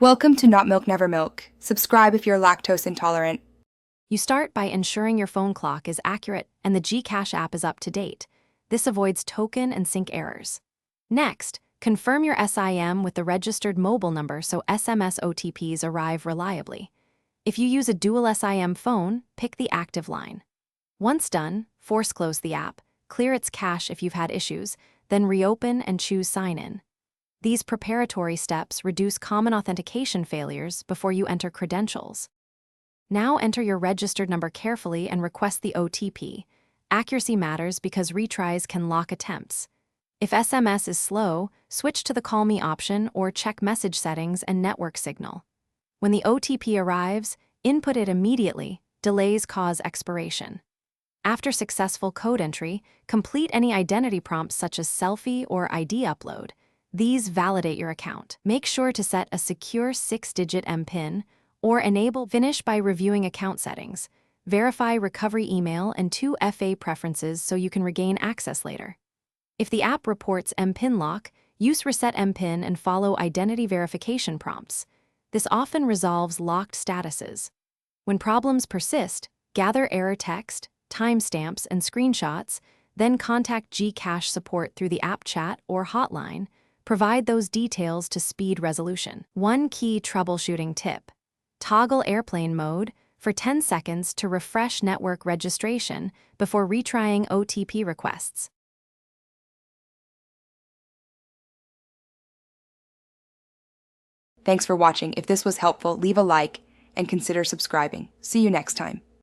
Welcome to Not Milk Never Milk. Subscribe if you're lactose intolerant. You start by ensuring your phone clock is accurate and the Gcash app is up to date. This avoids token and sync errors. Next, confirm your SIM with the registered mobile number so SMS OTPs arrive reliably. If you use a dual SIM phone, pick the active line. Once done, force close the app, clear its cache if you've had issues, then reopen and choose Sign In. These preparatory steps reduce common authentication failures before you enter credentials. Now enter your registered number carefully and request the OTP. Accuracy matters because retries can lock attempts. If SMS is slow, switch to the Call Me option or check message settings and network signal. When the OTP arrives, input it immediately. Delays cause expiration. After successful code entry, complete any identity prompts such as selfie or ID upload. These validate your account. Make sure to set a secure 6-digit MPIN or enable Finish by reviewing account settings. Verify recovery email and 2FA preferences so you can regain access later. If the app reports MPIN lock, use Reset MPIN and follow identity verification prompts. This often resolves locked statuses. When problems persist, gather error text, timestamps, and screenshots, then contact Gcash support through the app chat or hotline. Provide those details to speed resolution. One key troubleshooting tip: toggle airplane mode for 10 seconds to refresh network registration before retrying OTP requests. Thanks for watching. If this was helpful, leave a like and consider subscribing. See you next time.